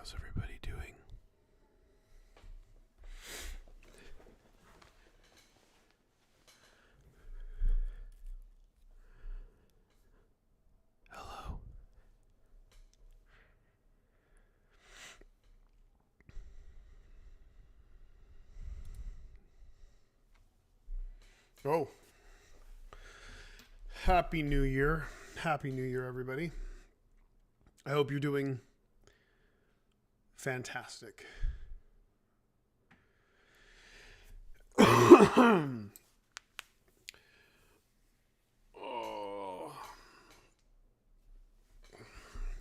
How's everybody doing? Hello. Oh. Happy New Year. Happy New Year, everybody. I hope you're doing fantastic. Oh.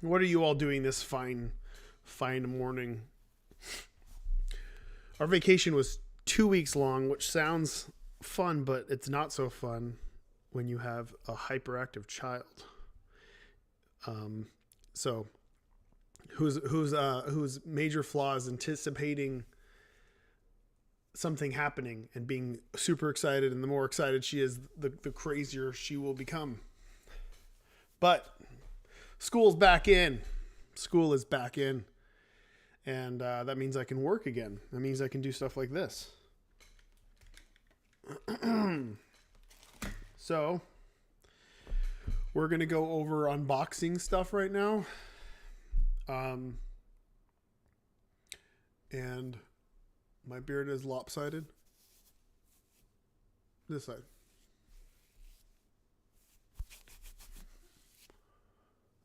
What are you all doing this fine morning? Our vacation was 2 weeks long, which sounds fun, but it's not so fun when you have a hyperactive child. So whose major flaw is anticipating something happening and being super excited, and the more excited she is, the crazier she will become. But school's back in. School is back in. And that means I can work again. That means I can do stuff like this. So, we're going to go over unboxing stuff right now. And my beard is lopsided. This side.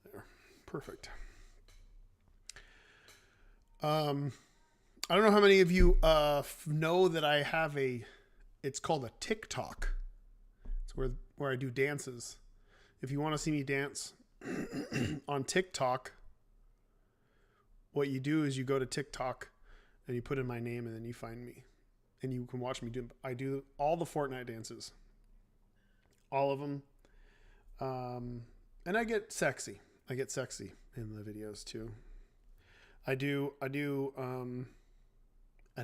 There. Perfect. I don't know how many of you know that I have it's called a TikTok. It's where I do dances. If you want to see me dance on TikTok, what you do is you go to TikTok and you put in my name and then you find me. And you can watch me I do all the Fortnite dances. All of them. And I get sexy. I get sexy in the videos too. I do a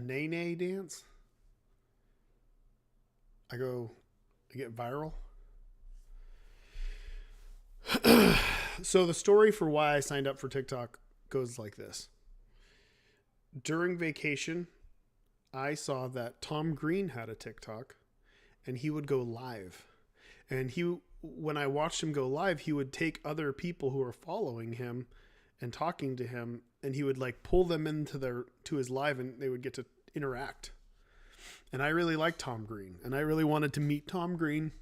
nay dance. I get viral. So the story for why I signed up for TikTok goes like this. During vacation, I saw that Tom Green had a TikTok and he would go live. And when I watched him go live, he would take other people who are following him and talking to him, and he would like pull them into to his live, and they would get to interact. And I really liked Tom Green, and I really wanted to meet Tom Green.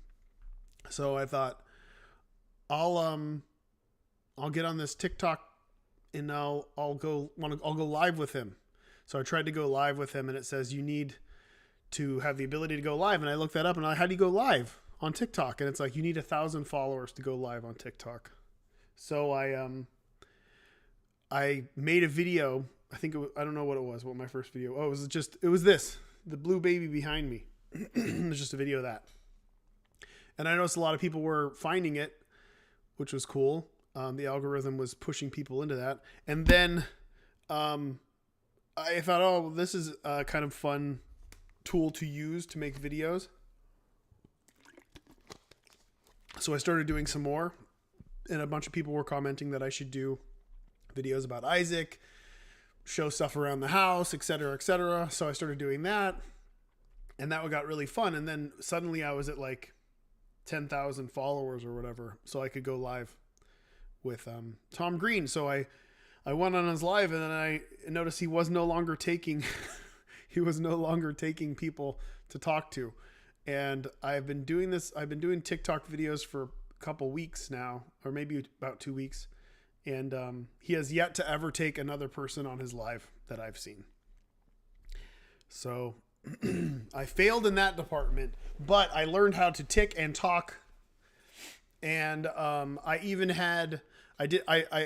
So I thought, I'll get on this TikTok and I'll go live with him. So I tried to go live with him, and it says you need to have the ability to go live. And I looked that up, and how do you go live on TikTok? And it's like, you need 1,000 followers to go live on TikTok. So I made a video. I don't know what it was, what my first video. Oh, it was this, the blue baby behind me. It was just a video of that. And I noticed a lot of people were finding it, which was cool. The algorithm was pushing people into that. And then I thought, oh, this is a kind of fun tool to use to make videos. So I started doing some more, and a bunch of people were commenting that I should do videos about Isaac, show stuff around the house, etc., etc. So I started doing that, and that got really fun. And then suddenly I was at like 10,000 followers or whatever, so I could go live with Tom Green. So I went on his live, and then I noticed he was no longer taking people to talk to. And I've been doing TikTok videos for a couple weeks now, or maybe about 2 weeks. And he has yet to ever take another person on his live that I've seen. So I failed in that department, but I learned how to tick and talk. And I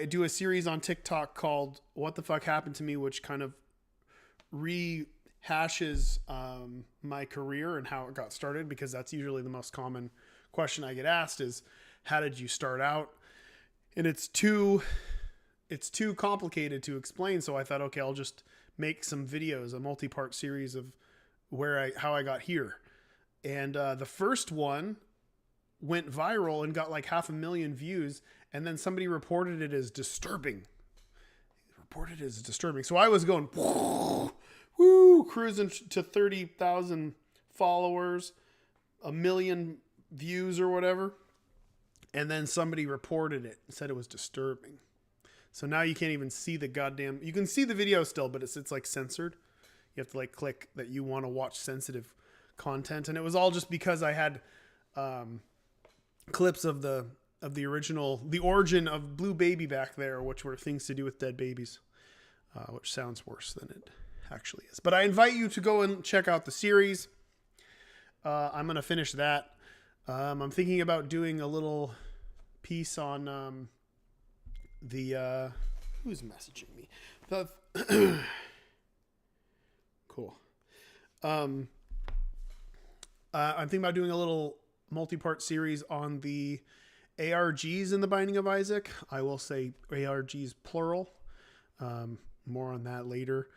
do a series on TikTok called What the Fuck Happened to Me, which kind of rehashes my career and how it got started, because that's usually the most common question I get asked is, how did you start out? And it's too complicated to explain. So I thought, okay, I'll just make some videos, a multi-part series of how I got here. And the first one went viral and got like 500,000 views. And then somebody reported it as disturbing. reported as disturbing. So I was going, woo, cruising to 30,000 followers, 1 million views or whatever. And then somebody reported it and said it was disturbing. So now you can't even see the goddamn, you can see the video still, but it's like censored. You have to like click that you want to watch sensitive content. And it was all just because I had clips of the original, the origin of Blue Baby back there, which were things to do with dead babies, which sounds worse than it actually is. But I invite you to go and check out the series. I'm going to finish that. I'm thinking about doing a little piece on the who's messaging me? Cool. I'm thinking about doing a little multi-part series on the ARGs in the Binding of Isaac. I will say ARGs plural. More on that later.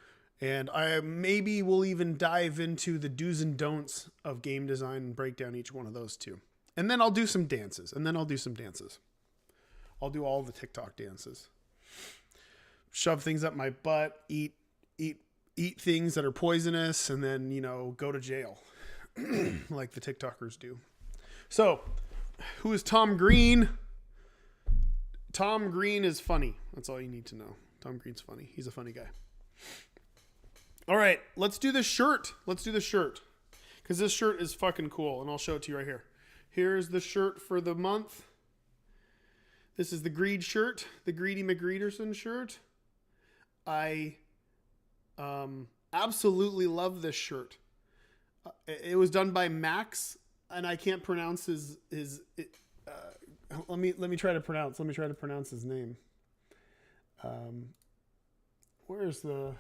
And I maybe will even dive into the do's and don'ts of game design and break down each one of those too. And then I'll do some dances. I'll do all the TikTok dances. Shove things up my butt, eat things that are poisonous, and then, you know, go to jail like the TikTokers do. So, who is Tom Green? Tom Green is funny. That's all you need to know. Tom Green's funny. He's a funny guy. All right, let's do this shirt. Because this shirt is fucking cool, and I'll show it to you right here. Here's the shirt for the month. This is the Greed shirt, the Greedy McGreederson shirt. I absolutely love this shirt. It was done by Max, and I can't pronounce his let me try to pronounce his name. Where's the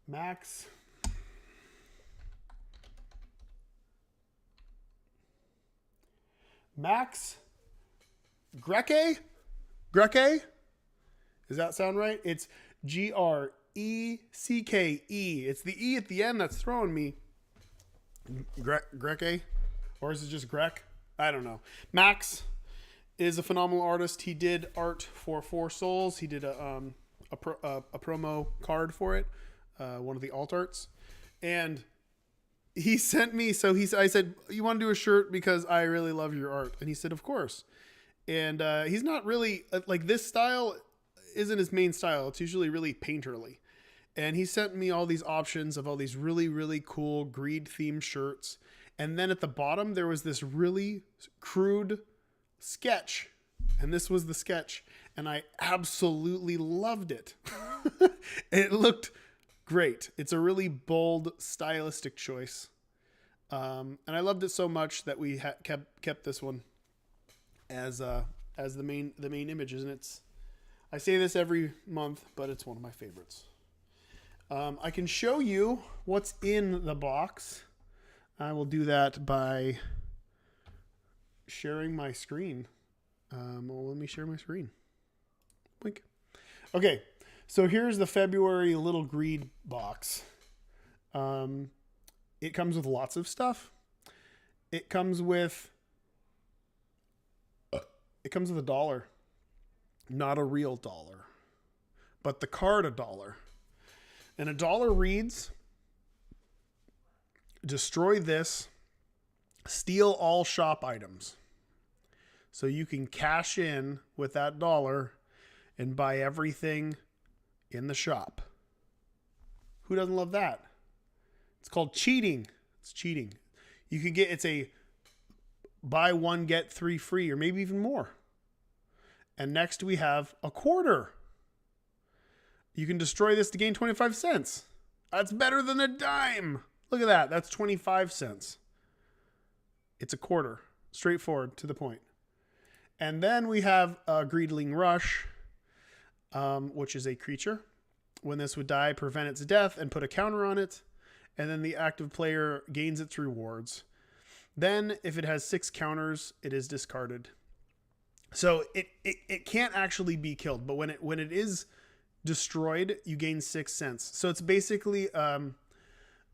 Max? Max Grecke? Does that sound right? It's Grecke. It's the E at the end that's throwing me. Grecke? Or is it just Grec? I don't know. Max is a phenomenal artist. He did art for Four Souls. He did a promo card for it, one of the alt arts. And he sent me, I said, you want to do a shirt because I really love your art? And he said, of course. And he's not really, like, this style isn't his main style. It's usually really painterly. And he sent me all these options of all these really, really cool Greed themed shirts. And then at the bottom, there was this really crude sketch. And this was the sketch. And I absolutely loved it. It looked great. It's a really bold stylistic choice. And I loved it so much that we kept this one as the main images. And I say this every month, but it's one of my favorites. I can show you what's in the box. I will do that by sharing my screen. Let me share my screen. Blink. Okay, so here's the February Little Greed box. It comes with lots of stuff. It comes with $1. Not a real dollar, but the card $1. And $1 reads, destroy this, steal all shop items. So you can cash in with that $1 and buy everything in the shop. Who doesn't love that? It's called cheating. It's cheating. You can it's a buy one, get 3 free, or maybe even more. And next we have $0.25. You can destroy this to gain 25 cents. That's better than a dime. Look at that. That's 25 cents. It's $0.25. Straightforward, to the point. And then we have Greedling Rush, which is a creature. When this would die, prevent its death and put a counter on it. And then the active player gains its rewards. Then, if it has 6 counters, it is discarded. So it can't actually be killed, but when it is destroyed, you gain 6 cents. So it's basically an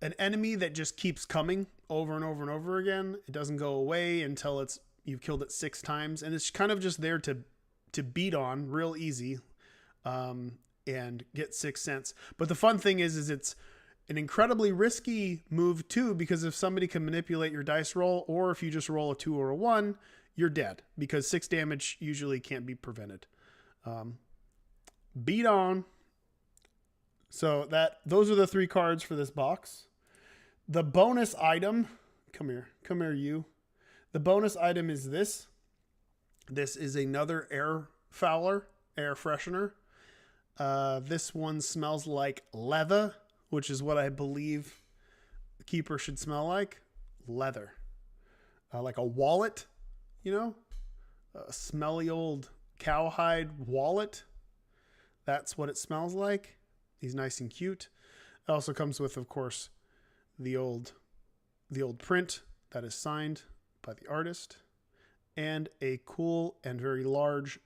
enemy that just keeps coming over and over and over again. It doesn't go away until you've killed it 6 times, and it's kind of just there to beat on real easy. and get 6 cents. But the fun thing is it's an incredibly risky move too, because if somebody can manipulate your dice roll, or if you just roll a 2 or a 1, you're dead, because 6 damage usually can't be prevented. Beat on. So those are the 3 cards for this box. The bonus item, come here, you. The bonus item is this. This is another air freshener. This one smells like leather, which is what I believe the keeper should smell like. Leather. Like a wallet, a smelly old cowhide wallet. That's what it smells like. He's nice and cute. It also comes with, of course, the old print that is signed by the artist, and a cool and very large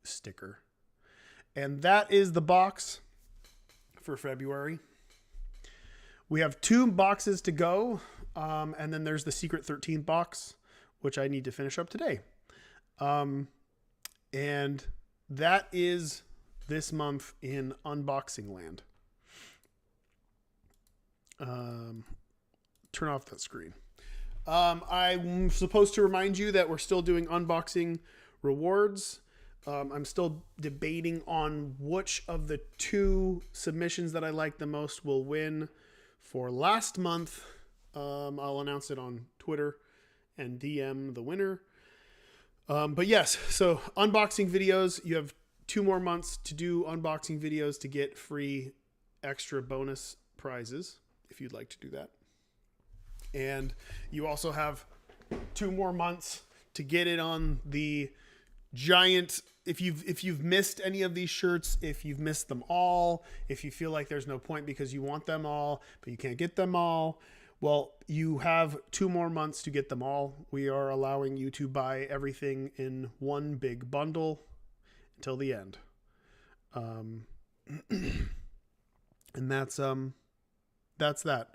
sticker. And that is the box for February. We have 2 boxes to go, and then there's the Secret 13 box, which I need to finish up today. And that is this month in unboxing land. Turn off that screen. I'm supposed to remind you that we're still doing unboxing rewards. I'm still debating on which of the 2 submissions that I like the most will win for last month. I'll announce it on Twitter and DM the winner. But yes, so unboxing videos, you have 2 more months to do unboxing videos to get free extra bonus prizes, if you'd like to do that. And you also have 2 more months to get it on the giant. If you've missed any of these shirts, if you've missed them all, if you feel like there's no point because you want them all, but you can't get them all, well, you have 2 more months to get them all. We are allowing you to buy everything in one big bundle until the end. And that's that.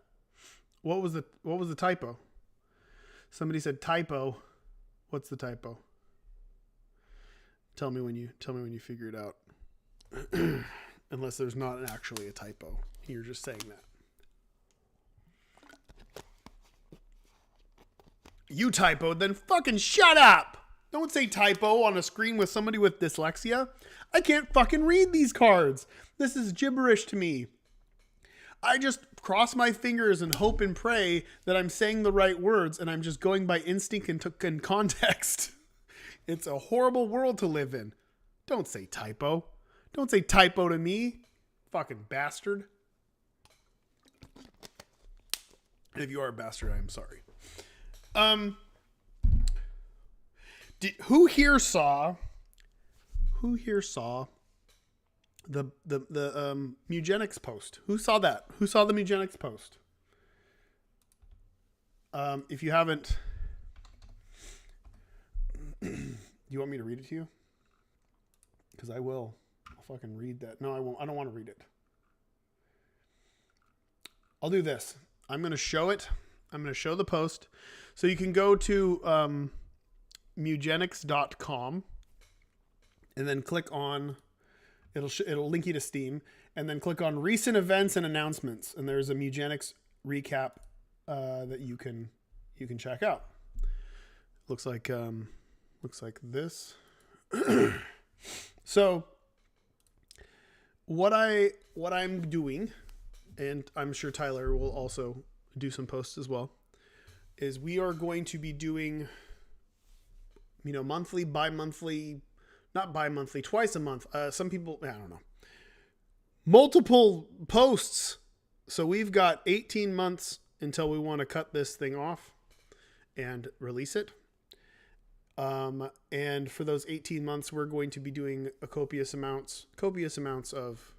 What was the typo? Somebody said typo. What's the typo? Tell me when you figure it out. Unless there's not actually a typo. You're just saying that. You typoed, then fucking shut up! Don't say typo on a screen with somebody with dyslexia. I can't fucking read these cards. This is gibberish to me. I just cross my fingers and hope and pray that I'm saying the right words, and I'm just going by instinct and context. It's a horrible world to live in. Don't say typo. Don't say typo to me, fucking bastard. And if you are a bastard, I am sorry. Who here saw the Mugenics post? Who saw that? Who saw the Mugenics post? If you haven't, you want me to read it to you? Because I will. I'll fucking read that. No, I won't. I don't want to read it. I'll do this. I'm going to show it. I'm going to show the post. So you can go to mugenics.com and then click on, it'll link you to Steam, and then click on recent events and announcements. And there's a Mugenics recap that you can check out. Looks like this. So what I'm doing, and I'm sure Tyler will also do some posts as well, is we are going to be doing, monthly, bi-monthly, not bi-monthly, twice a month. Some people, I don't know, multiple posts. So we've got 18 months until we want to cut this thing off and release it. And for those 18 months, we're going to be doing a copious amounts of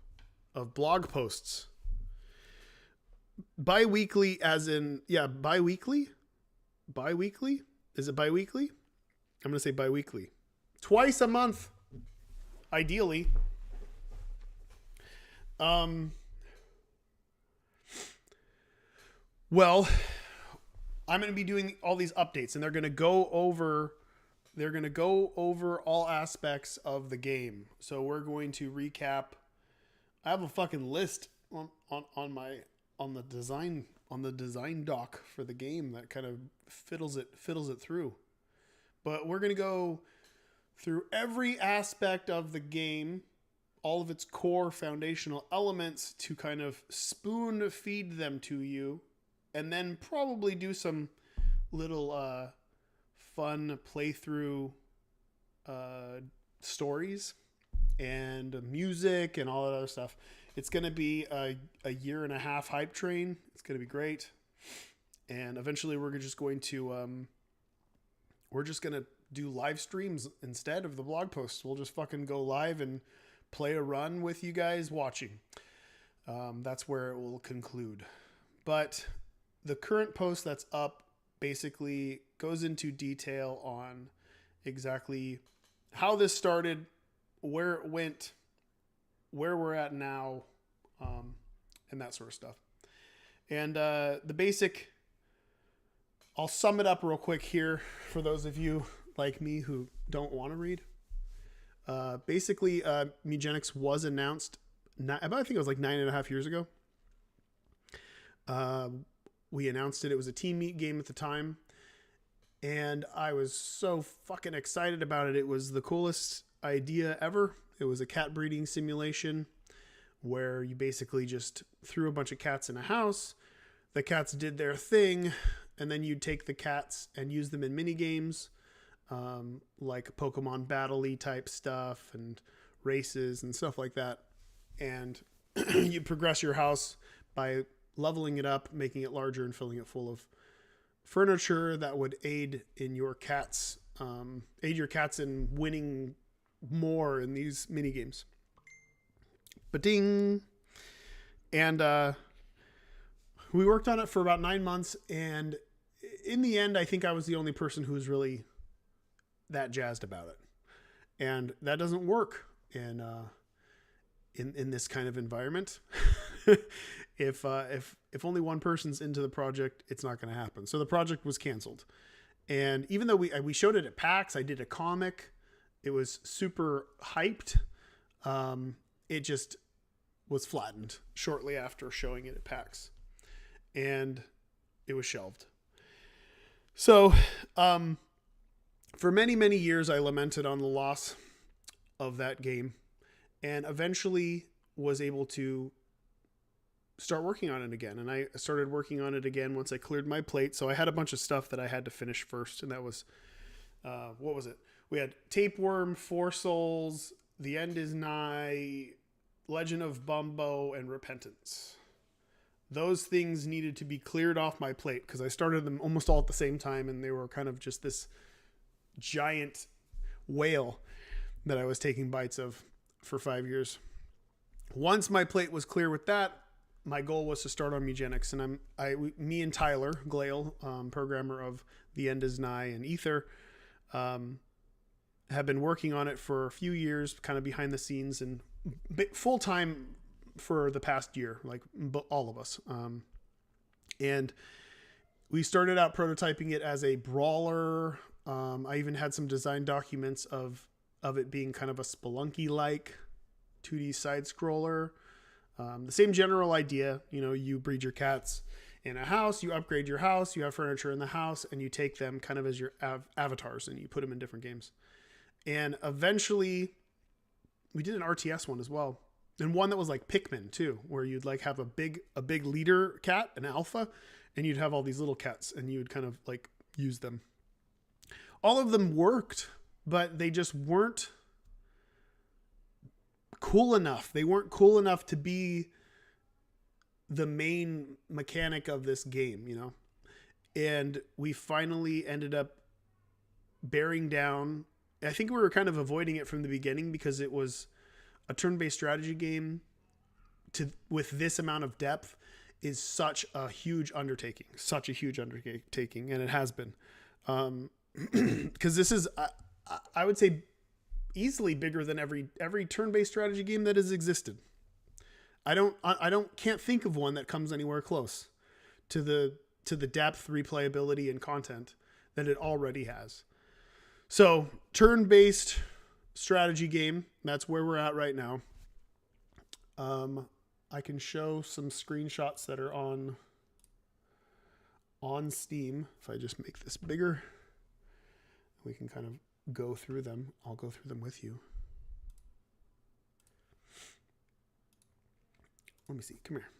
blog posts. Bi-weekly, as in, bi-weekly? Bi-weekly? Is it bi-weekly? I'm going to say bi-weekly. Twice a month, ideally. Well, I'm going to be doing all these updates, and they're going to go over they're going to go over all aspects of the game. So we're going to recap. I have a fucking list on my on the design doc for the game that kind of fiddles it through. But we're going to go through every aspect of the game, all of its core foundational elements, to kind of spoon feed them to you, and then probably do some little fun playthrough stories and music and all that other stuff. It's going to be a 1.5 year hype train. It's going to be great. And eventually we're just going to do live streams instead of the blog posts. We'll just fucking go live and play a run with you guys watching. That's where it will conclude. But the current post that's up basically goes into detail on exactly how this started, where it went, where we're at now, and that sort of stuff. And the basic, I'll sum it up real quick here for those of you like me who don't want to read. Basically, Mugenics was announced, I think it was like 9.5 years ago. We announced it. It was a team meet game at the time. And I was so fucking excited about it. It was the coolest idea ever. It was a cat breeding simulation where you basically just threw a bunch of cats in a house. The cats did their thing. And then you'd take the cats and use them in mini games, like Pokemon Battle-y type stuff and races and stuff like that. And you progress your house by leveling it up, making it larger, and filling it full of furniture that would aid your cats in winning more in these mini games. Ba-ding! And we worked on it for about 9 months, and in the end, I think I was the only person who was really that jazzed about it. And that doesn't work in this kind of environment. If only one person's into the project, it's not going to happen. So the project was canceled. And even though we showed it at PAX, I did a comic. It was super hyped. It just was flattened shortly after showing it at PAX. And it was shelved. So, for many, many years, I lamented on the loss of that game, and eventually was able to start working on it again. And I started working on it again once I cleared my plate. So I had a bunch of stuff that I had to finish first, and that was, what was it? We had Tapeworm, Four Souls, The End Is Nigh, Legend of Bumbo, and Repentance. Those things needed to be cleared off my plate because I started them almost all at the same time, and they were kind of just this giant whale that I was taking bites of for 5 years. Once my plate was clear with that, my goal was to start on Mugenics, and me and Tyler Glale, programmer of The End Is Nigh and Ether, have been working on it for a few years, kind of behind the scenes and full time for the past year, like all of us. And we started out prototyping it as a brawler. I even had some design documents of it being kind of a Spelunky-like 2D side scroller. The same general idea, you breed your cats in a house, you upgrade your house, you have furniture in the house, and you take them kind of as your avatars and you put them in different games. And eventually we did an RTS one as well. And one that was like Pikmin too, where you'd like have a big leader cat, an alpha, and you'd have all these little cats and you would kind of like use them. All of them worked, but they just weren't cool enough. They weren't cool enough to be the main mechanic of this game, And we finally ended up bearing down. I think we were kind of avoiding it from the beginning because it was a turn-based strategy game with this amount of depth is such a huge undertaking, and it has been. Because this is, I would say, easily bigger than every turn-based strategy game that has existed. Can't think of one that comes anywhere close to the depth, replayability, and content that it already has. So, turn-based strategy game. That's where we're at right now. I can show some screenshots that are on Steam. If I just make this bigger, we can kind of go through them. I'll go through them with you. Let me see. Come here.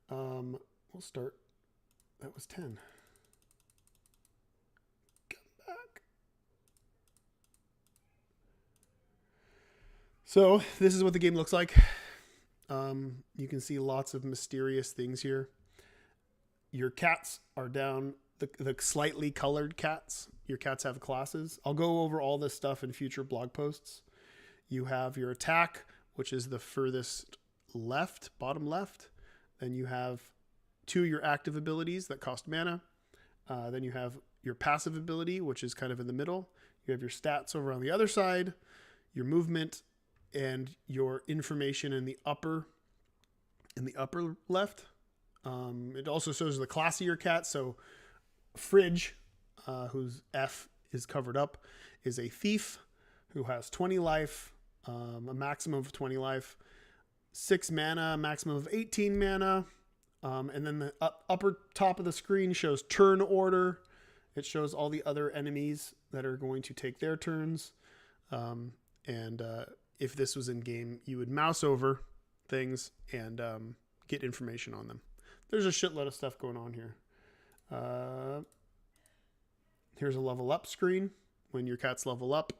We'll start. That was 10. Come back. So this is what the game looks like. You can see lots of mysterious things here. Your cats are down, the slightly colored cats. Your cats have classes. I'll go over all this stuff in future blog posts. You have your attack, which is the furthest left, bottom left. Then you have 2 of your active abilities that cost mana. Then you have your passive ability, which is kind of in the middle. You have your stats over on the other side, your movement, and your information in the upper left. It also shows the class of your cat. So Fridge, whose F is covered up, is a thief who has 20 life, a maximum of 20 life, 6 mana, a maximum of 18 mana. And then the upper top of the screen shows turn order. It shows all the other enemies that are going to take their turns. If this was in game, you would mouse over things and get information on them. There's a shitload of stuff going on here. Here's a level up screen. When your cats level up,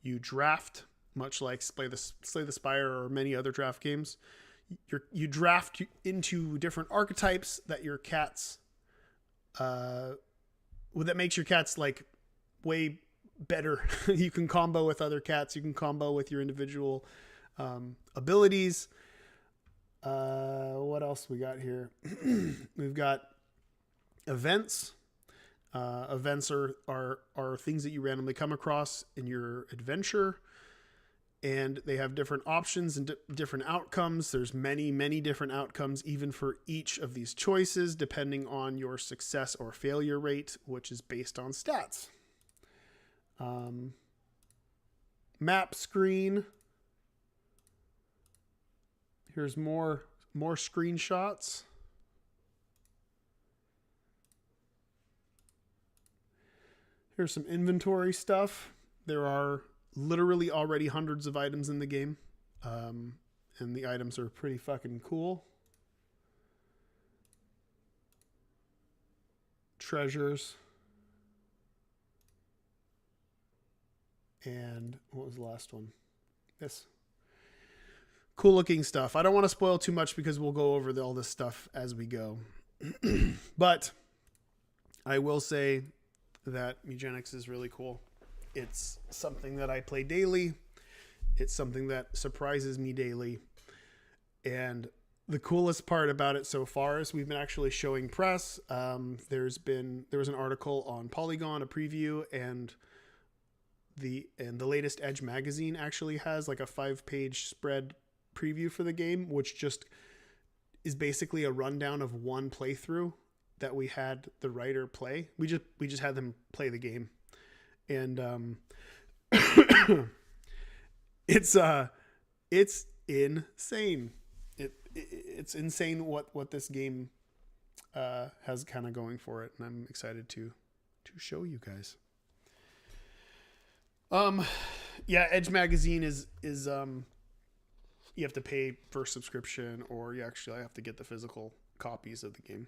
you draft, much like Slay the Spire or many other draft games. You draft into different archetypes that your cats, that makes your cats like way better. You can combo with other cats. You can combo with your individual abilities. What else we got here? We've got events. Events are things that you randomly come across in your adventure, and they have different options and different outcomes. There's many, many different outcomes, even for each of these choices, depending on your success or failure rate, which is based on stats. Map screen. Here's more screenshots. Here's some inventory stuff. There are literally already hundreds of items in the game. And the items are pretty fucking cool. Treasures. And what was the last one? This. Cool looking stuff. I don't want to spoil too much because we'll go over all this stuff as we go. But I will say that Mugenics is really cool. It's something that I play daily. It's something that surprises me daily. And the coolest part about it so far is we've been actually showing press. There was an article on Polygon, a preview, and the latest Edge magazine actually has like a 5-page spread preview for the game, which just is basically a rundown of one playthrough that we had the writer play. We just had them play the game, and it's insane. It's insane what this game has kind of going for it, and I'm excited to show you guys. Yeah, Edge magazine is you have to pay for subscription, or you actually have to get the physical copies of the game.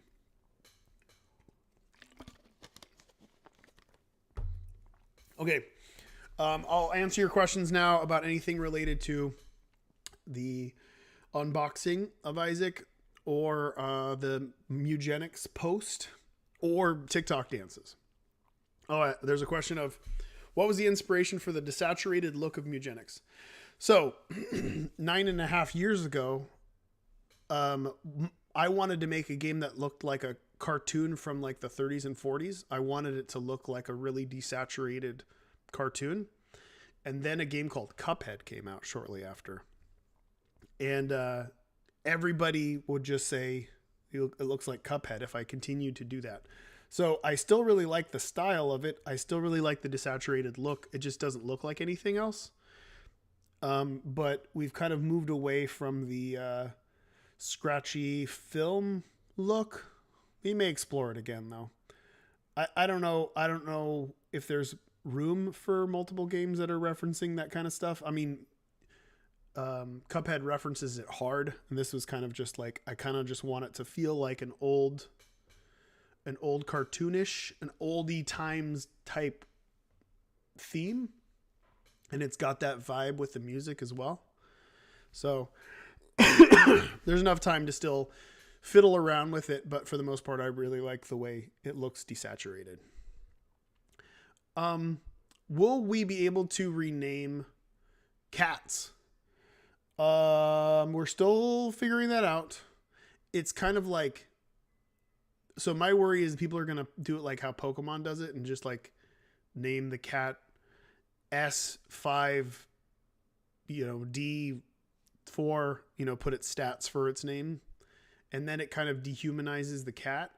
Okay. I'll answer your questions now about anything related to the unboxing of Isaac, or the Mugenics post, or TikTok dances. Oh, there's a question of what was the inspiration for the desaturated look of Mugenics? So 9.5 years ago, I wanted to make a game that looked like a cartoon from like the 30s and 40s. I wanted it to look like a really desaturated cartoon. And then a game called Cuphead came out shortly after. And everybody would just say, it looks like Cuphead if I continued to do that. So I still really like the style of it. I still really like the desaturated look. It just doesn't look like anything else. But we've kind of moved away from the scratchy film look. We may explore it again though. I don't know. I don't know if there's room for multiple games that are referencing that kind of stuff. I mean, Cuphead references it hard, and this was kind of just like, I kind of just want it to feel like an old cartoonish, an oldie times type theme, and it's got that vibe with the music as well. So there's enough time to still fiddle around with it, but for the most part, I really like the way it looks desaturated. Will we be able to rename cats? We're still figuring that out. It's kind of like, so my worry is people are going to do it like how Pokemon does it and just like name the cat S5, D4, put its stats for its name. And then it kind of dehumanizes the cat.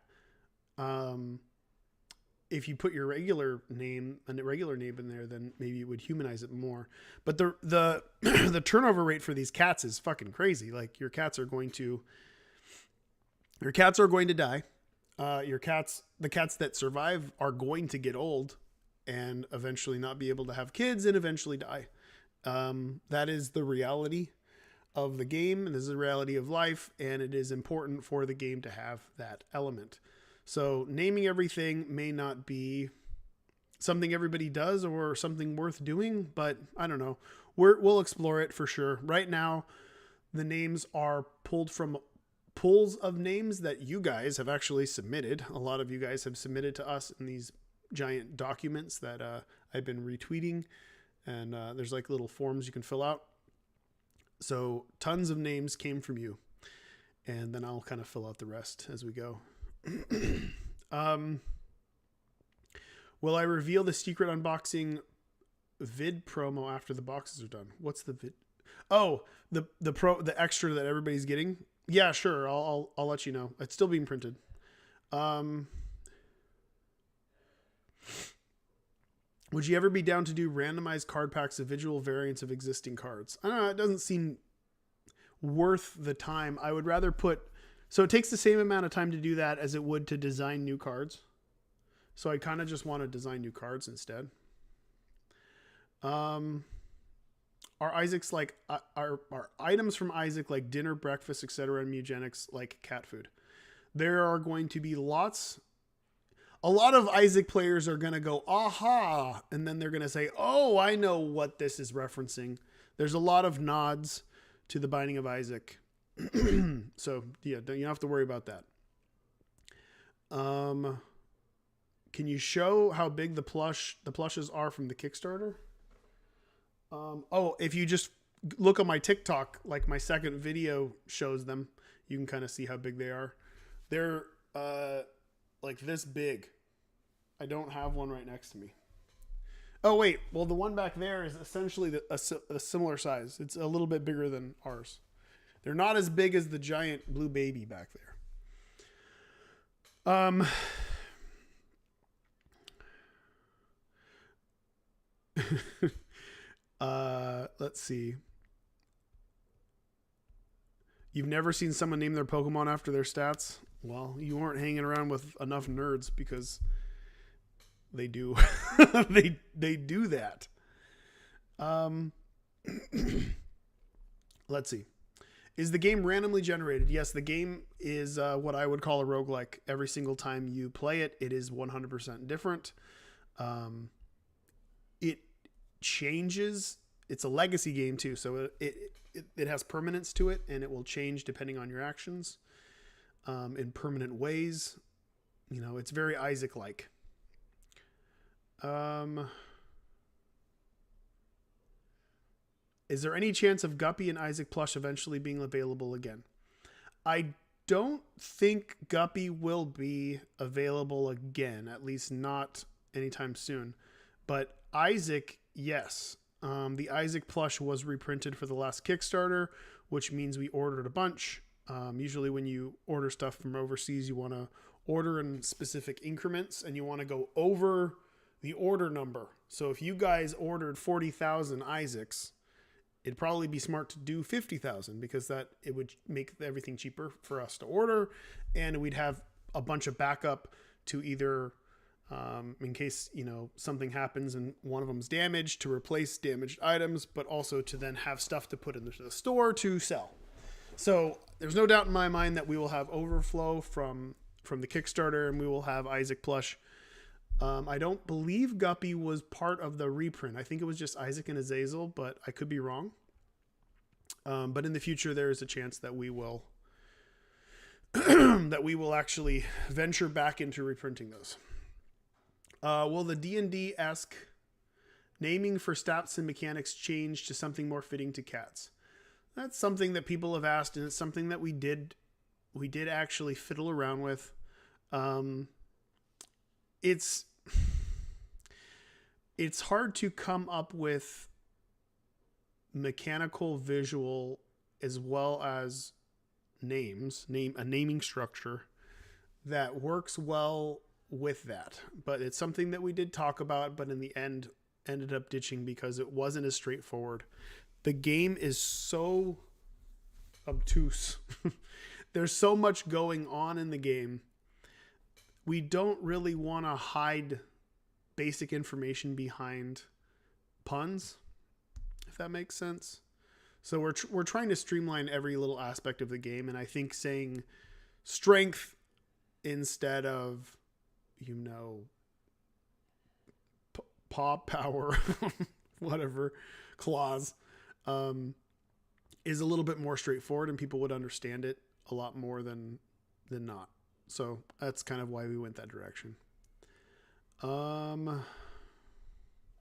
If you put your regular name in there, then maybe it would humanize it more. But the the turnover rate for these cats is fucking crazy. Like your cats are going to die. The cats that survive are going to get old and eventually not be able to have kids and eventually die. That is the reality of the game, and this is the reality of life, and it is important for the game to have that element. So naming everything may not be something everybody does or something worth doing, but I don't know. We'll explore it for sure. Right now, the names are pulled from pools of names that you guys have actually submitted. A lot of you guys have submitted to us in these giant documents that I've been retweeting, and there's like little forms you can fill out. So tons of names came from you, and then I'll kind of fill out the rest as we go. Will I reveal the secret unboxing vid promo after the boxes are done? What's the vid? Oh, the extra that everybody's getting. Yeah, sure. I'll let you know. It's still being printed. Would you ever be down to do randomized card packs of visual variants of existing cards? I don't know. It doesn't seem worth the time. I would rather so it takes the same amount of time to do that as it would to design new cards. So I kind of just want to design new cards instead. Are Isaac's like, are items from Isaac like dinner, breakfast, etc. and Mugenics like cat food? There are going to be a lot of Isaac players are going to go, aha, and then they're going to say, oh, I know what this is referencing. There's a lot of nods to the Binding of Isaac. So, yeah, you don't have to worry about that. Can you show how big the plushes are from the Kickstarter? If you just look on my TikTok, like my second video shows them, you can kind of see how big they are. They're like this big. I don't have one right next to me. Oh, wait. Well, the one back there is essentially a similar size. It's a little bit bigger than ours. They're not as big as the giant blue baby back there. Let's see. You've never seen someone name their Pokemon after their stats? Well, you weren't hanging around with enough nerds, because they do. they do that. Let's see. Is the game randomly generated? Yes, the game is what I would call a roguelike. Every single time you play it, it is 100% different. It changes. It's a legacy game too, so it has permanence to it, and it will change depending on your actions in permanent ways. It's very Isaac-like. Is there any chance of Guppy and Isaac plush eventually being available again? I don't think Guppy will be available again, at least not anytime soon. But Isaac, yes. The Isaac plush was reprinted for the last Kickstarter, which means we ordered a bunch. Usually when you order stuff from overseas, you want to order in specific increments and you want to go over the order number. So if you guys ordered 40,000 Isaacs, it'd probably be smart to do 50,000 because that it would make everything cheaper for us to order, and we'd have a bunch of backup to either in case something happens and one of them's damaged, to replace damaged items, but also to then have stuff to put into the store to sell. So there's no doubt in my mind that we will have overflow from the Kickstarter, and we will have Isaac plush. I don't believe Guppy was part of the reprint. I think it was just Isaac and Azazel, but I could be wrong. But in the future, there is a chance that we will actually venture back into reprinting those. Will the D&D-esque naming for stats and mechanics change to something more fitting to cats? That's something that people have asked, and it's something that we did actually fiddle around with. It's hard to come up with mechanical visual as well as a naming structure that works well with that. But it's something that we did talk about, but in the end ended up ditching because it wasn't as straightforward. The game is so obtuse. There's so much going on in the game. We don't really want to hide basic information behind puns, if that makes sense. So we're trying to streamline every little aspect of the game, and I think saying strength instead of paw power, whatever, claws, is a little bit more straightforward, and people would understand it a lot more than not. So that's kind of why we went that direction. What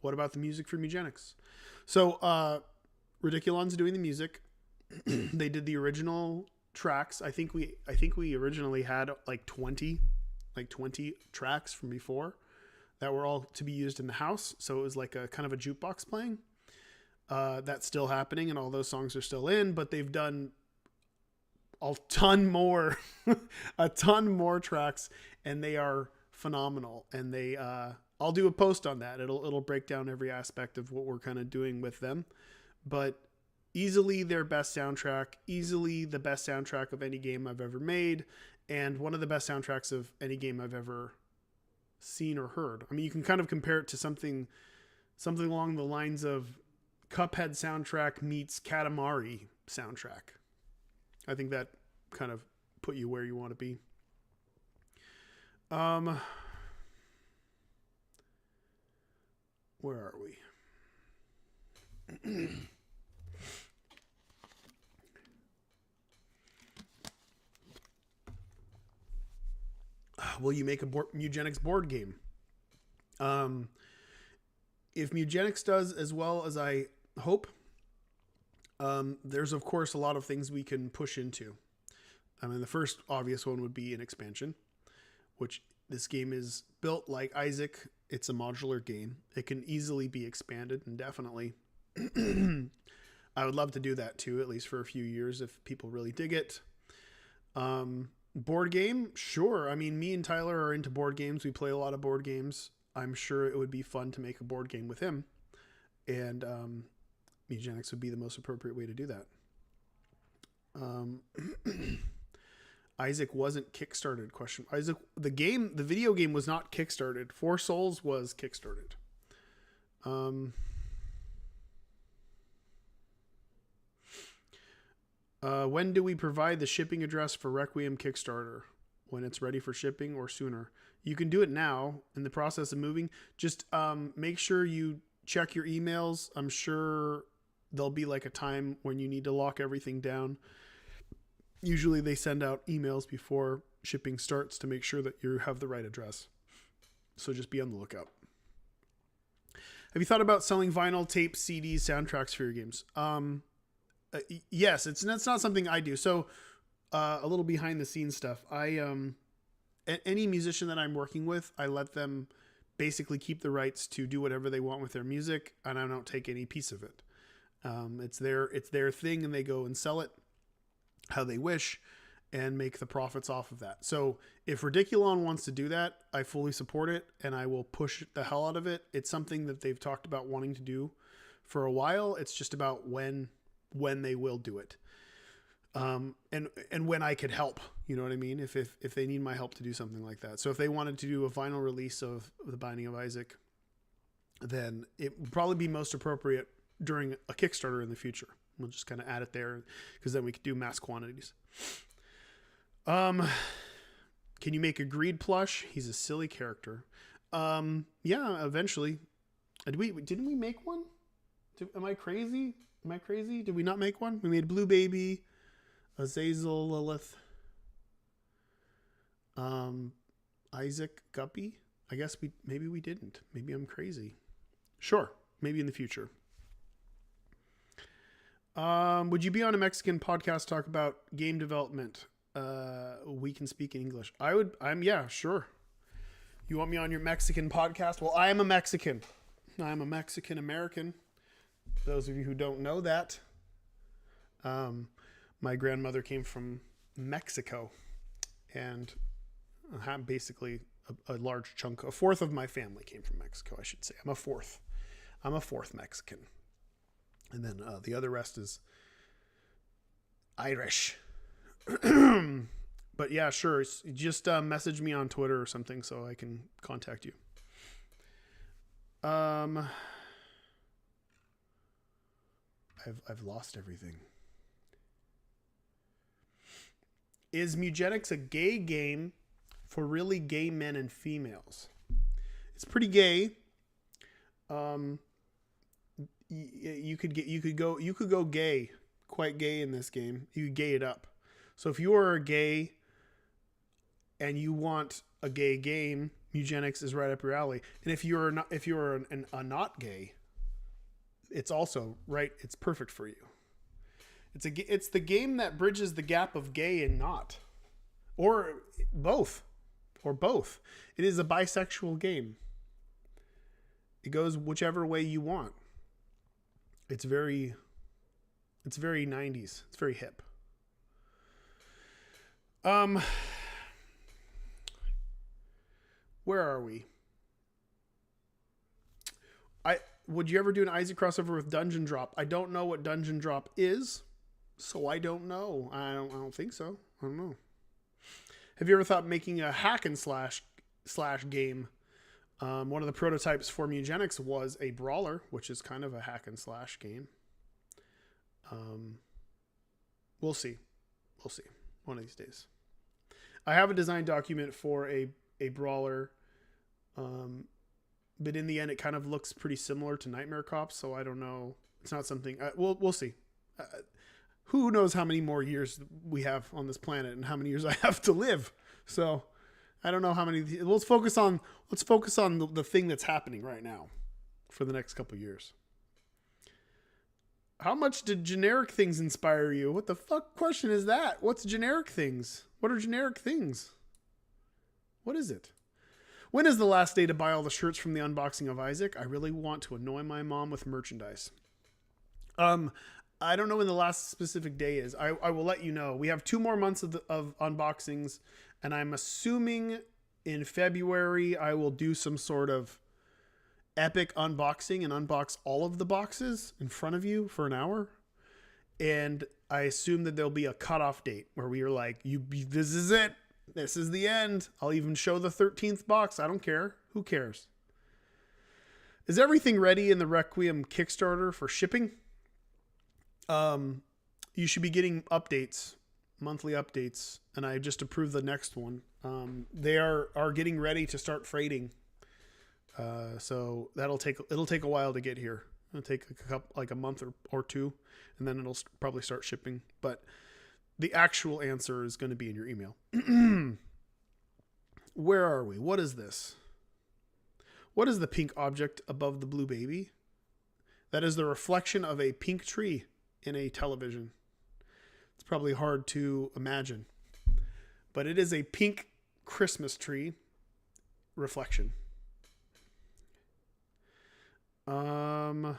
about the music from Eugenics? So Ridiculon's doing the music. They did the original tracks. I think we originally had like 20 tracks from before that were all to be used in the house. So it was like a kind of a jukebox playing. That's still happening, and all those songs are still in, but they've done a ton more tracks, and they are phenomenal. And they I'll do a post on that. It'll break down every aspect of what we're kind of doing with them, but easily their best soundtrack, easily the best soundtrack of any game I've ever made, and one of the best soundtracks of any game I've ever seen or heard. I mean, you can kind of compare it to something along the lines of Cuphead soundtrack meets Katamari soundtrack. I think that kind of put you where you want to be. Where are we? Will you make a Mugenics board game? If Mugenics does as well as I hope, there's of course a lot of things we can push into. I mean, the first obvious one would be an expansion, which this game is built like Isaac. It's a modular game. It can easily be expanded indefinitely. I would love to do that too, at least for a few years if people really dig it. Board game, sure. I mean, me and Tyler are into board games. We play a lot of board games. I'm sure it would be fun to make a board game with him. And Mugenics would be the most appropriate way to do that. Isaac wasn't kickstarted. Isaac, the video game was not kickstarted. Four Souls was kickstarted. When do we provide the shipping address for Requiem Kickstarter? When it's ready for shipping or sooner? You can do it now in the process of moving. Just make sure you check your emails. I'm sure there'll be like a time when you need to lock everything down. Usually they send out emails before shipping starts to make sure that you have the right address. So just be on the lookout. Have you thought about selling vinyl, tape, CDs, soundtracks for your games? Yes, that's not something I do. So a little behind the scenes stuff. Any musician that I'm working with, I let them basically keep the rights to do whatever they want with their music, and I don't take any piece of it. It's their thing, and they go and sell it how they wish. and make the profits off of that. So if Ridiculon wants to do that, I fully support it and I will push the hell out of it. It's something that they've talked about wanting to do for a while. It's just about when they will do it. And when I could help, you know what I mean? If they need my help to do something like that. So if they wanted to do a vinyl release of The Binding of Isaac, then it would probably be most appropriate during a Kickstarter in the future. We'll just kind of add it there because then we could do mass quantities. Can you make a Greed plush? He's a silly character. Yeah, eventually. Didn't we make one? Am I crazy? Did we not make one? We made Blue Baby, Azazel, Lilith, Isaac, Guppy. I guess maybe we didn't. Maybe I'm crazy. Sure. Maybe in the future. Would you be on a Mexican podcast talk about game development? We can speak in English. Yeah, sure. You want me on your Mexican podcast? Well, I am a Mexican. I am a Mexican American. For those of you who don't know that, my grandmother came from Mexico, and basically a large chunk, a fourth of my family came from Mexico, I should say. I'm a fourth Mexican. And then the other rest is Irish. But yeah, sure. Just message me on Twitter or something so I can contact you. I've lost everything. Is Mugenics a gay game for really gay men and females? It's pretty gay. You could go gay, quite gay in this game. You could gay it up. So if you are a gay and you want a gay game, Mugenics is right up your alley. And if you're not gay, it's also right. It's perfect for you. It's the game that bridges the gap of gay and not, or both. It is a bisexual game. It goes whichever way you want. It's very 90s. It's very hip. Where are we? Would you ever do an Isaac crossover with Dungeon Drop? I don't know what Dungeon Drop is, so I don't know. I don't think so. I don't know. Have you ever thought making a hack and slash game? One of the prototypes for Mugenics was a brawler, which is kind of a hack and slash game. We'll see one of these days. I have a design document for a brawler, but in the end, it kind of looks pretty similar to Nightmare Cops. So I don't know. It's not something. We'll see. Who knows how many more years we have on this planet and how many years I have to live. So I don't know how many. Let's focus on the thing that's happening right now for the next couple years. How much did generic things inspire you? What the fuck question is that? What's generic things? What are generic things? What is it? When is the last day to buy all the shirts from the unboxing of Isaac? I really want to annoy my mom with merchandise. I don't know when the last specific day is. I will let you know. We have 2 more months of unboxings, and I'm assuming in February I will do some sort of epic unboxing and unbox all of the boxes in front of you for an hour. And I assume that there'll be a cutoff date where we are like, this is it. This is the end. I'll even show the 13th box. I don't care. Who cares? Is everything ready in the Requiem Kickstarter for shipping? You should be getting updates, monthly updates, and I just approved the next one. They are getting ready to start freighting. So it'll take a while to get here. It'll take a month or 2, and then it'll probably start shipping. But the actual answer is going to be in your email. Where are we? What is this? What is the pink object above the blue baby? That is the reflection of a pink tree in a television. It's probably hard to imagine, but it is a pink Christmas tree reflection. There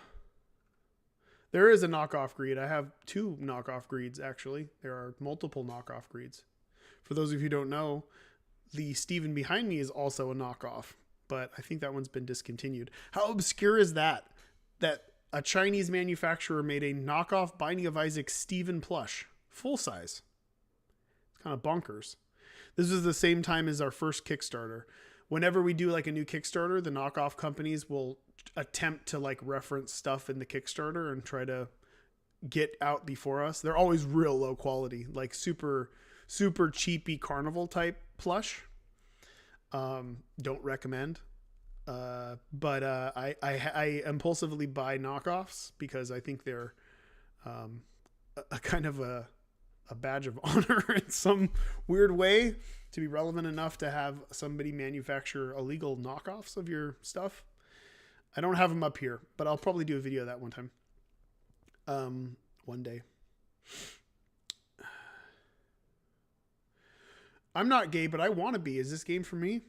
is a knockoff greed. I have 2 knockoff greeds, actually. There are multiple knockoff greeds. For those of you who don't know, the Steven behind me is also a knockoff, but I think that one's been discontinued. How obscure is that? That a Chinese manufacturer made a knockoff Binding of Isaac Steven plush, full size. It's kind of bonkers. This was the same time as our first Kickstarter. Whenever we do like a new Kickstarter, the knockoff companies will attempt to like reference stuff in the Kickstarter and try to get out before us. They're always real low quality, like super cheapy carnival type plush. Don't recommend. But I impulsively buy knockoffs because I think they're a kind of a badge of honor in some weird way to be relevant enough to have somebody manufacture illegal knockoffs of your stuff. I don't have them up here, but I'll probably do a video of that one time. One day. I'm not gay, but I want to be. Is this game for me?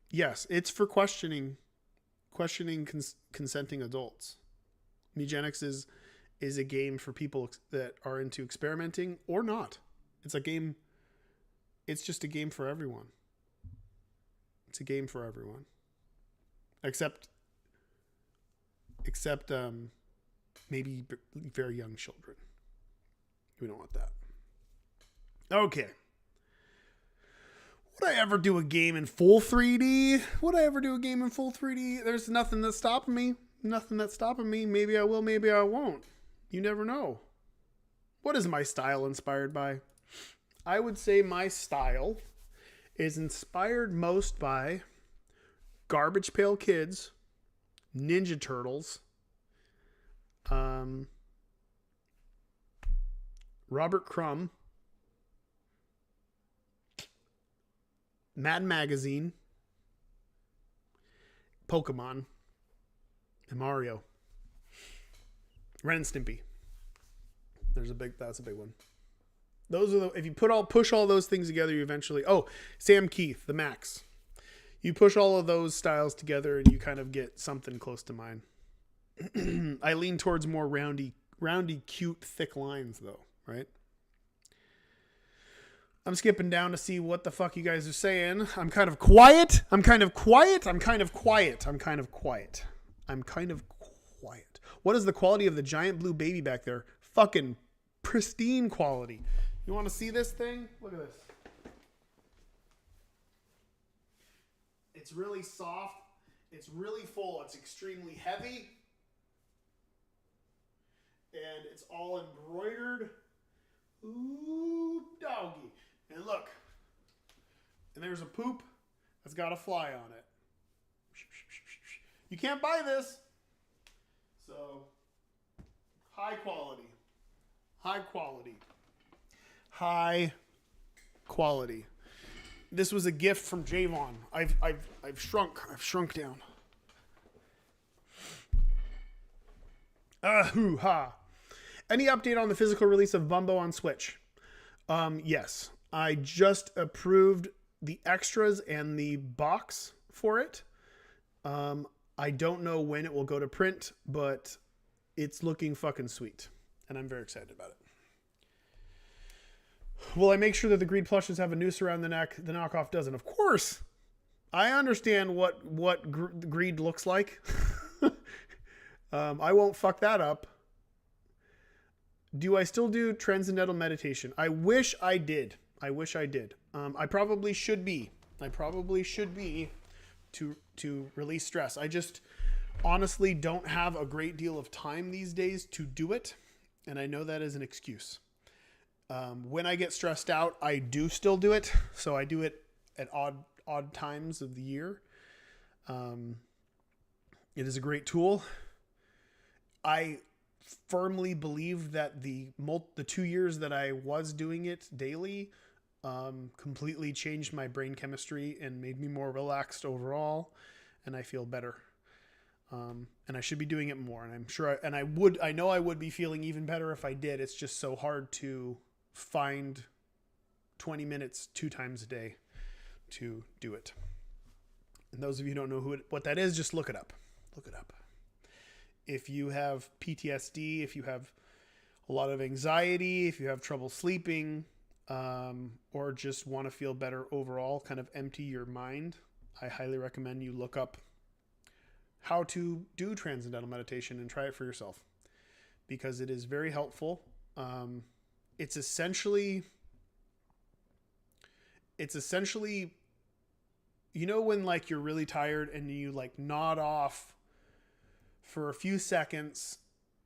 Yes, it's for questioning consenting adults. Megenics is a game for people that are into experimenting or not. It's a game. It's just a game for everyone. It's a game for everyone. Except maybe very young children. We don't want that. Okay. Would I ever do a game in full 3D? There's nothing that's stopping me. Maybe I will, maybe I won't. You never know. What is my style inspired by? I would say my style is inspired most by Garbage Pail Kids, Ninja Turtles, Robert Crumb, Mad Magazine, Pokemon, and Mario. Ren and Stimpy. That's a big one. Those are if you push all those things together, you eventually, Sam Keith, the Max. You push all of those styles together and you kind of get something close to mine. I lean towards more roundy, cute, thick lines though, right? I'm skipping down to see what the fuck you guys are saying. I'm kind of quiet. What is the quality of the giant blue baby back there? Fucking pristine quality. You want to see this thing? Look at this. It's really soft. It's really full. It's extremely heavy. And it's all embroidered. Ooh, doggy. And look. And there's a poop that's got a fly on it. You can't buy this. So, high quality. This was a gift from Javon. I've shrunk down. Hoo-ha. Any update on the physical release of Bumbo on Switch? Yes. I just approved the extras and the box for it. I don't know when it will go to print, but it's looking fucking sweet. And I'm very excited about it. Will I make sure that the Greed plushes have a noose around the neck? The knockoff doesn't. Of course. I understand what Greed looks like. I won't fuck that up. Do I still do transcendental meditation? I wish I did. I probably should be. To release stress. I just honestly don't have a great deal of time these days to do it. And I know that is an excuse. When I get stressed out, I do still do it. So I do it at odd times of the year. It is a great tool. I firmly believe that the 2 years that I was doing it daily completely changed my brain chemistry and made me more relaxed overall, and I feel better. And I should be doing it more, and I'm sure I know I would be feeling even better if I did. It's just so hard to find 20 minutes 2 times a day to do it. And those of you who don't know what that is, just look it up. If you have PTSD, if you have a lot of anxiety, if you have trouble sleeping, or just want to feel better overall, kind of empty your mind, I highly recommend you look up how to do transcendental meditation and try it for yourself, because it is very helpful. It's essentially, you know, when like you're really tired and you like nod off for a few seconds,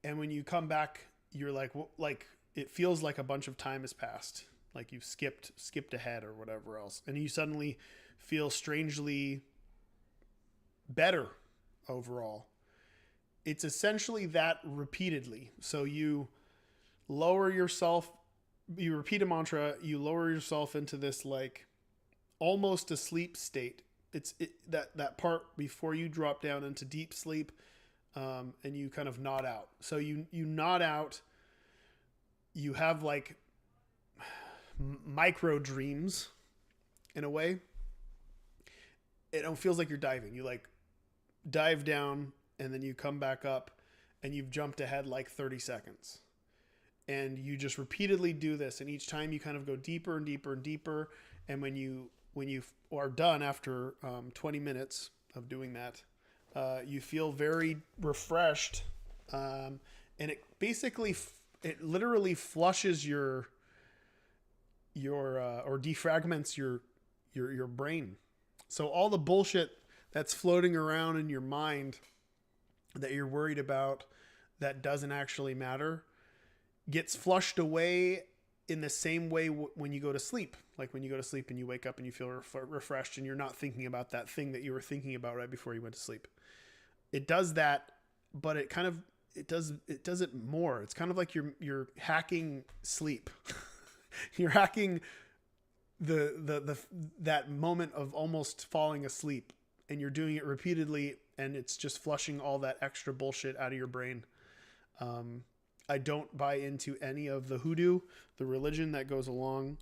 and when you come back, you're like it feels like a bunch of time has passed, like you've skipped ahead or whatever else, and you suddenly feel strangely better overall. It's essentially that repeatedly. So you lower yourself, you repeat a mantra, you lower yourself into this like almost a sleep state. It's that part before you drop down into deep sleep, and you kind of nod out. So you nod out. You have like micro dreams in a way. It feels like you're diving. You like dive down and then you come back up and you've jumped ahead like 30 seconds. And you just repeatedly do this. And each time you kind of go deeper and deeper and deeper. And when you are done after 20 minutes of doing that, you feel very refreshed. And it basically, it literally flushes your or defragments your brain. So all the bullshit that's floating around in your mind that you're worried about that doesn't actually matter gets flushed away in the same way when you go to sleep. Like when you go to sleep and you wake up and you feel refreshed and you're not thinking about that thing that you were thinking about right before you went to sleep. It does that, but it does it more. It's kind of like you're hacking sleep. You're hacking that moment of almost falling asleep, and you're doing it repeatedly, and it's just flushing all that extra bullshit out of your brain. I don't buy into any of the hoodoo, the religion that goes along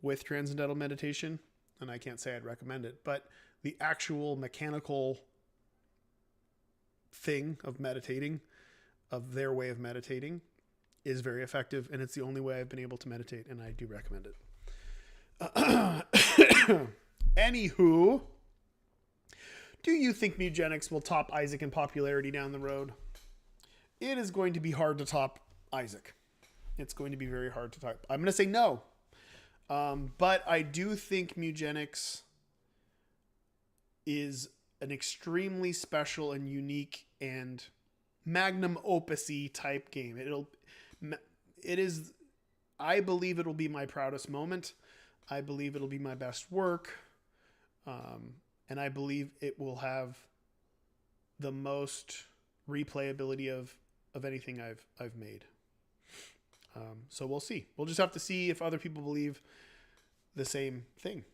with transcendental meditation, and I can't say I'd recommend it, but the actual mechanical thing of meditating, of their way of meditating, is very effective, and it's the only way I've been able to meditate, and I do recommend it. Anywho, do you think Mugenics will top Isaac in popularity down the road? It is going to be hard to top Isaac. It's going to be very hard to top. I'm going to say no. But I do think Mugenics is an extremely special and unique and magnum opus-y type game. I believe it'll be my proudest moment. I believe it'll be my best work. And I believe it will have the most replayability of anything I've made. So we'll see. We'll just have to see if other people believe the same thing.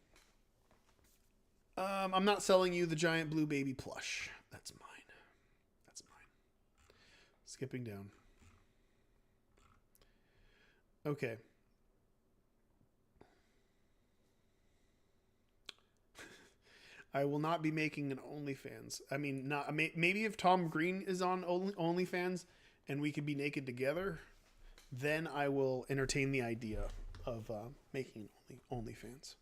I'm not selling you the giant blue baby plush. That's mine. Skipping down. Okay. I will not be making an OnlyFans. I mean, maybe if Tom Green is on OnlyFans and we could be naked together, then I will entertain the idea of making an OnlyFans.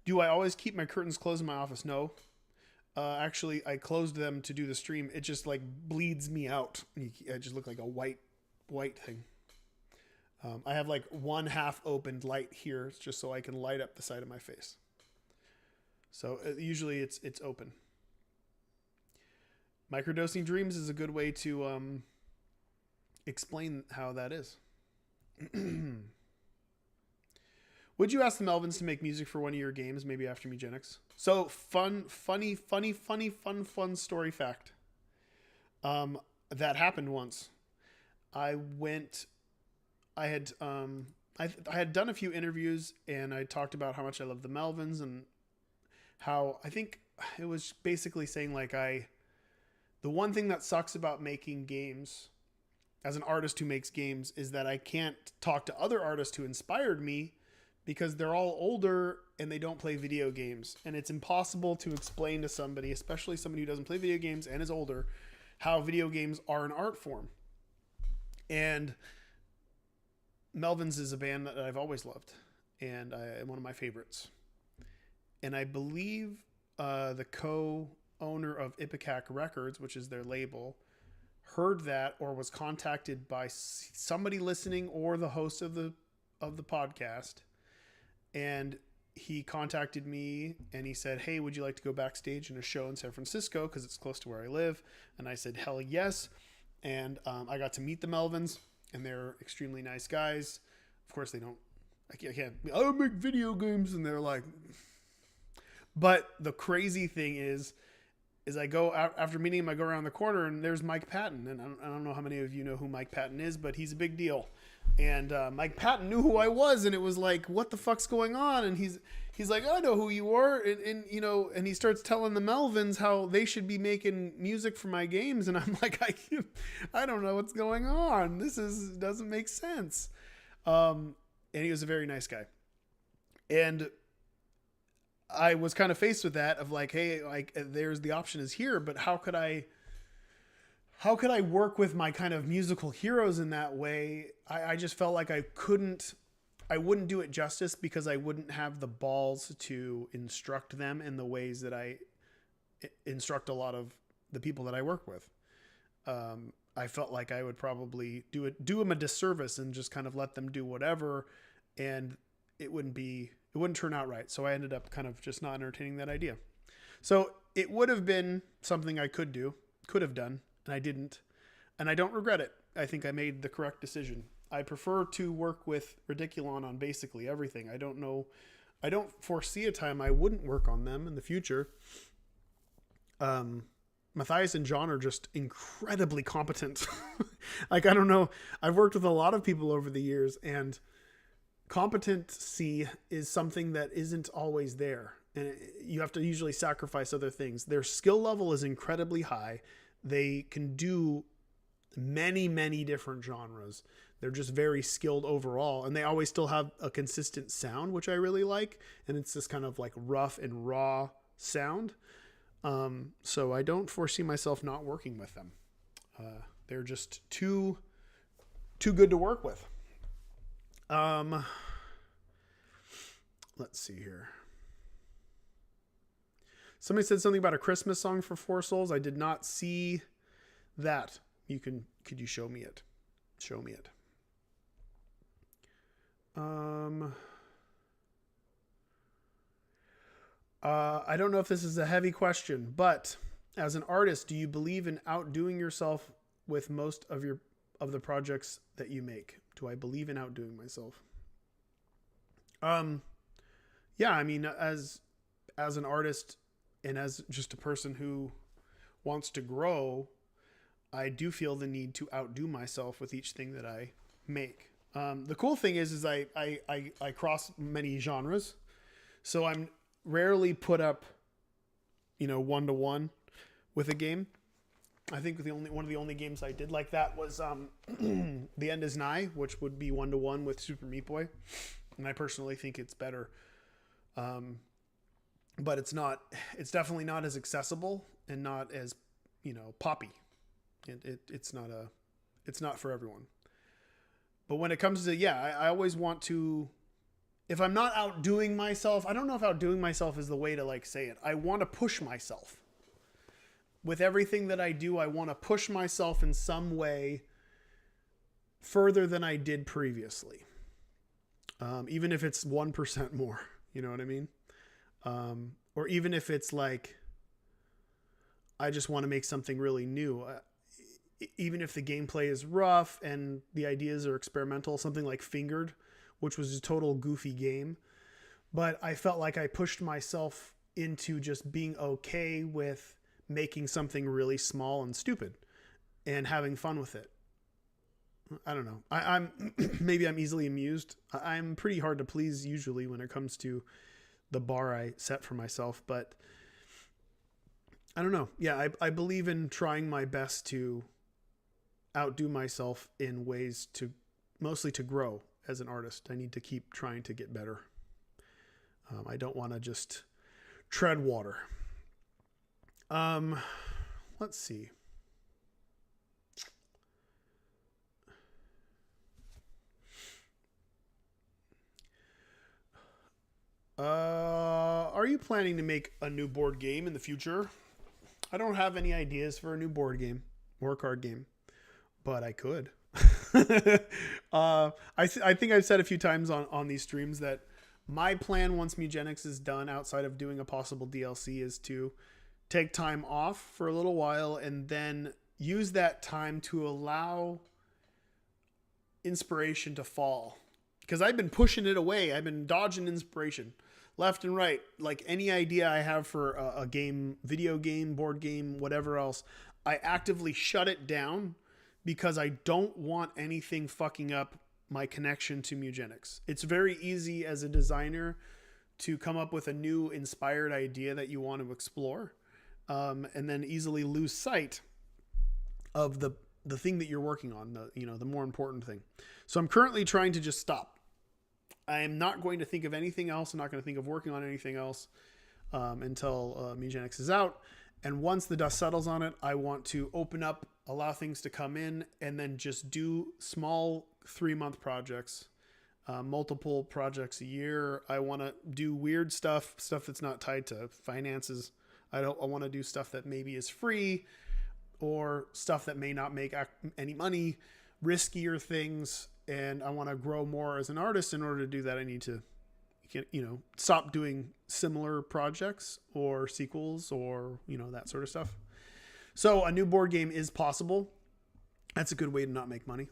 Do I always keep my curtains closed in my office? No. Actually, I closed them to do the stream. It just like bleeds me out. I just look like a white thing. I have like one half opened light here just so I can light up the side of my face. So usually it's open. Microdosing dreams is a good way to explain how that is. Would you ask the Melvins to make music for one of your games, maybe after Mugenics? So funny story fact. That happened once. I had done a few interviews and I talked about how much I love the Melvins and how I think it was basically saying like the one thing that sucks about making games as an artist who makes games is that I can't talk to other artists who inspired me because they're all older and they don't play video games. And it's impossible to explain to somebody, especially somebody who doesn't play video games and is older, how video games are an art form. And Melvins is a band that I've always loved, and one of my favorites. And I believe the co-owner of Ipecac Records, which is their label, heard that or was contacted by somebody listening or the host of the podcast, and he contacted me and he said, "Hey, would you like to go backstage in a show in San Francisco because it's close to where I live?" And I said, "Hell yes!" And I got to meet the Melvins, and they're extremely nice guys. Of course, they don't. I can't. I make video games, and they're like. But the crazy thing is I go out after meeting him. I go around the corner, and there's Mike Patton, and I don't know how many of you know who Mike Patton is, but he's a big deal. And Mike Patton knew who I was, and it was like, what the fuck's going on? And he's like, I know who you are, and you know, and he starts telling the Melvins how they should be making music for my games, and I'm like, I don't know what's going on. This doesn't make sense. And he was a very nice guy, and I was kind of faced with that of like, hey, like there's the option is here, but how could I work with my kind of musical heroes in that way? I just felt like I wouldn't do it justice because I wouldn't have the balls to instruct them in the ways that I instruct a lot of the people that I work with. I felt like I would probably do them a disservice and just kind of let them do whatever, and it wouldn't turn out right. So I ended up kind of just not entertaining that idea. So it would have been something I could have done, and I didn't, and I don't regret it. I think I made the correct decision. I prefer to work with Ridiculon on basically everything. I don't foresee a time I wouldn't work on them in the future. Matthias and John are just incredibly competent. Like, I don't know. I've worked with a lot of people over the years, and competency is something that isn't always there. And you have to usually sacrifice other things. Their skill level is incredibly high. They can do many, many different genres. They're just very skilled overall, and they always still have a consistent sound, which I really like. And it's this kind of like rough and raw sound. So I don't foresee myself not working with them. They're just too good to work with. Let's see here. Somebody said something about a Christmas song for Four Souls. I did not see that. Could you show me it? Show me it. I don't know if this is a heavy question, but as an artist, do you believe in outdoing yourself with most of the projects that you make? Do I believe in outdoing myself? Yeah, I mean, as an artist and as just a person who wants to grow, I do feel the need to outdo myself with each thing that I make. The cool thing is I cross many genres, so I'm rarely put up, 1-to-1 with a game. I think one of the only games I did like that was The End Is Nigh, which would be 1-to-1 with Super Meat Boy, and I personally think it's better. But it's definitely not as accessible and not as, poppy. It's not for everyone. But when it comes to, I always want to, if I'm not outdoing myself, I don't know if outdoing myself is the way to say it. I want to push myself. With everything that I do, I want to push myself in some way further than I did previously. Even if it's 1% more, you know what I mean? Or even if it's like, I just want to make something really new. Even if the gameplay is rough and the ideas are experimental, something like Fingered, which was a total goofy game. But I felt like I pushed myself into just being okay with making something really small and stupid and having fun with it. I don't know. I'm maybe I'm easily amused. I'm pretty hard to please usually when it comes to the bar I set for myself, but I don't know. Yeah, I believe in trying my best to outdo myself in ways mostly to grow as an artist. I need to keep trying to get better. I don't want to just tread water. Let's see. are you planning to make a new board game in the future? I don't have any ideas for a new board game or card game, but I could. I think I've said a few times on these streams that my plan once Mugenics is done, outside of doing a possible DLC, is to take time off for a little while and then use that time to allow inspiration to fall. Because I've been pushing it away. I've been dodging inspiration left and right. Like any idea I have for a game, video game, board game, whatever else, I actively shut it down because I don't want anything fucking up my connection to Mugenics. It's very easy as a designer to come up with a new inspired idea that you want to explore, and then easily lose sight of the thing that you're working on, the more important thing. So I'm currently trying to just stop. I am not going to think of anything else. I'm not going to think of working on anything else until Mugenics is out. And once the dust settles on it, I want to open up, allow things to come in, and then just do small 3-month projects, multiple projects a year. I want to do weird stuff that's not tied to finances. I want to do stuff that maybe is free, or stuff that may not make any money, riskier things. And I want to grow more as an artist. In order to do that, I need to, stop doing similar projects or sequels or, that sort of stuff. So a new board game is possible. That's a good way to not make money.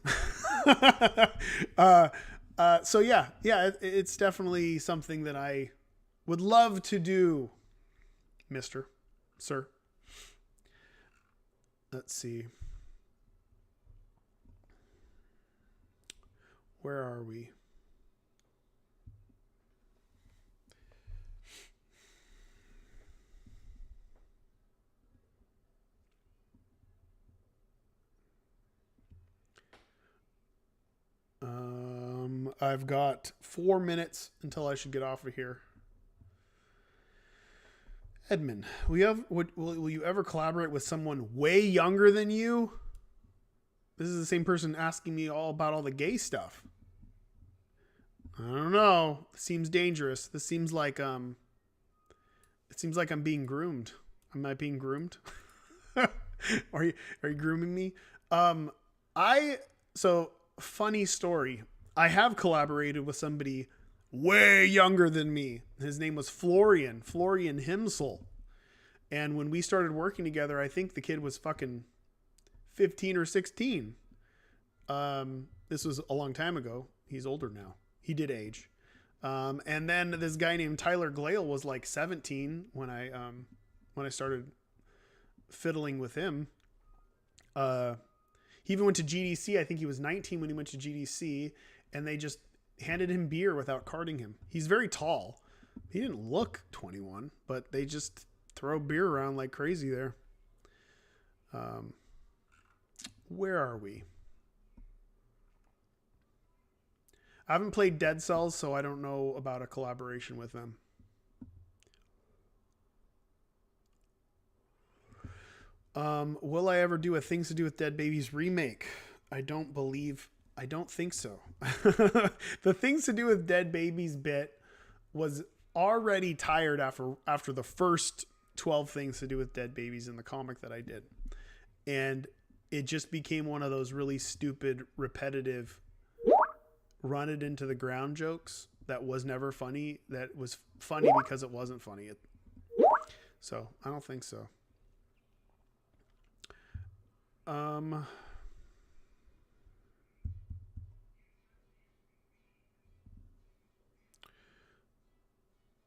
So yeah, it's definitely something that I would love to do, Sir. Let's see. Where are we? I've got 4 minutes until I should get off of here. Edmund, will you ever collaborate with someone way younger than you? This is the same person asking me all about all the gay stuff. I don't know. It seems dangerous. This seems like it seems like I'm being groomed. Am I being groomed? Are you grooming me? So funny story. I have collaborated with somebody way younger than me. His name was Florian Himsel. And when we started working together, I think the kid was fucking 15 or 16. This was a long time ago. He's older now. He did age. And then this guy named Tyler Glale was like 17 when I started fiddling with him. He even went to GDC. I think he was 19 when he went to GDC, and they just handed him beer without carding him. He's very tall. He didn't look 21, but they just throw beer around like crazy there. Where are we? I haven't played Dead Cells, so I don't know about a collaboration with them. Will I ever do a Things to Do with Dead Babies remake? I don't think so. The Things to Do with Dead Babies bit was already tired after the first 12 Things to Do with Dead Babies in the comic that I did. And it just became one of those really stupid, repetitive, run it into the ground jokes that was never funny. That was funny because it wasn't funny. So I don't think so.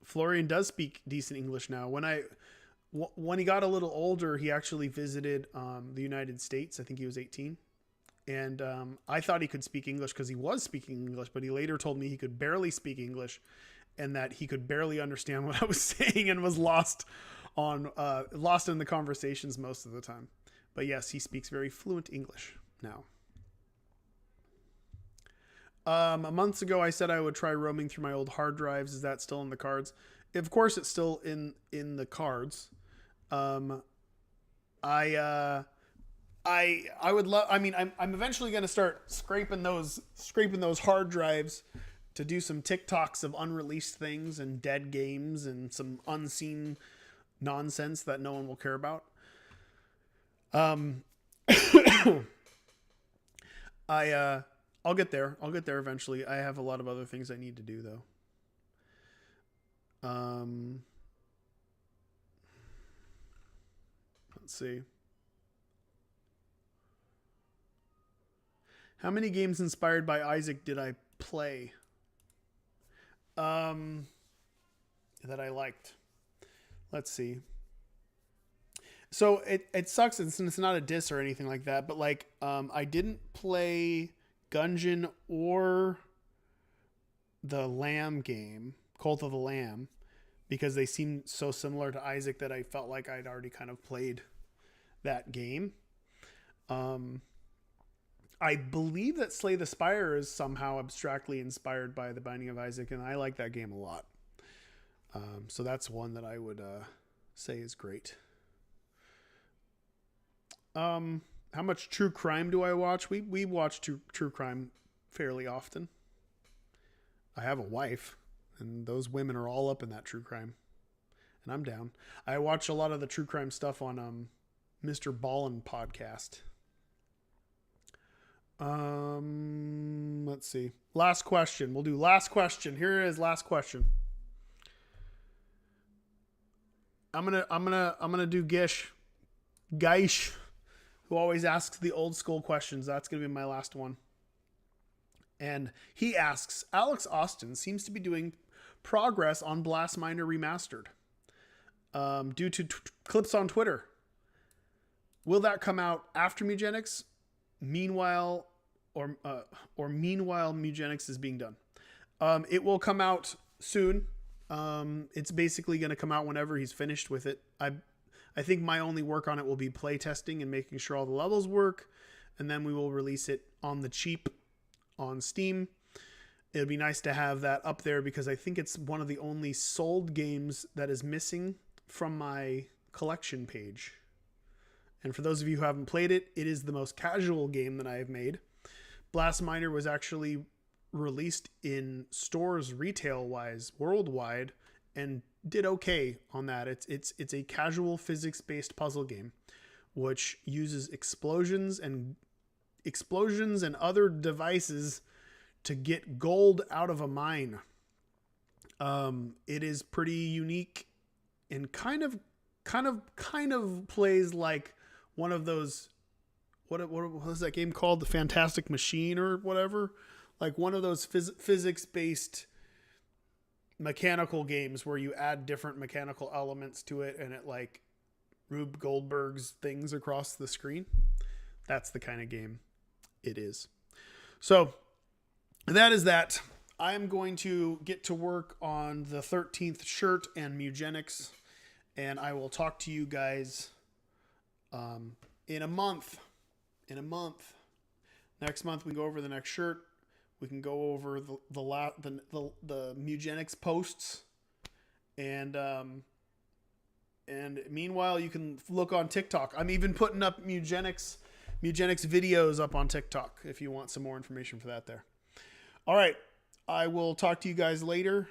Florian does speak decent English now. When he got a little older, he actually visited the United States. I think he was 18. And I thought he could speak English because he was speaking English, but he later told me he could barely speak English and that he could barely understand what I was saying and was lost in the conversations most of the time. But yes, he speaks very fluent English now. Months ago, I said I would try roaming through my old hard drives. Is that still in the cards? Of course, it's still in the cards. I would love. I mean, I'm eventually going to start scraping those hard drives to do some TikToks of unreleased things and dead games and some unseen nonsense that no one will care about. I'll get there. I'll get there eventually. I have a lot of other things I need to do though. Let's see. How many games inspired by Isaac did I play? That I liked. Let's see. So it sucks since it's not a diss or anything like that, but like I didn't play Gungeon or the Lamb game, Cult of the Lamb, because they seemed so similar to Isaac that I felt like I'd already kind of played that game. I believe that Slay the Spire is somehow abstractly inspired by The Binding of Isaac, and I like that game a lot. So that's one that I would say is great. How much true crime do I watch? We watch true crime fairly often. I have a wife, and those women are all up in that true crime, and I'm down. I watch a lot of the true crime stuff on Mr. Ballin podcast. Let's see. Last question. We'll do last question. Here it is. Last question. I'm gonna do Geish, who always asks the old school questions. That's gonna be my last one. And he asks, Alex Austin seems to be doing progress on Blast Miner Remastered, due to clips on Twitter. Will that come out after Mugenics? Meanwhile, meanwhile Mugenics is being done. It will come out soon. It's basically going to come out whenever he's finished with it. I think my only work on it will be play testing and making sure all the levels work, and then we will release it on the cheap on Steam. It'd be nice to have that up there because I think it's one of the only sold games that is missing from my collection page. And for those of you who haven't played it, it is the most casual game that I have made. Blast Miner was actually released in stores retail-wise worldwide and did okay on that. It's a casual physics-based puzzle game which uses explosions and other devices to get gold out of a mine. It is pretty unique and kind of plays like one of those, what was that game called? The Fantastic Machine or whatever? Like one of those physics-based mechanical games where you add different mechanical elements to it and it like Rube Goldberg's things across the screen. That's the kind of game it is. So that is that. I'm going to get to work on the 13th shirt and Mugenics, and I will talk to you guys in a month. Next month we go over the next shirt. We can go over the Mugenics posts, and meanwhile you can look on TikTok. I'm even putting up Mugenics videos up on TikTok if you want some more information for that there. All right, I will talk to you guys later.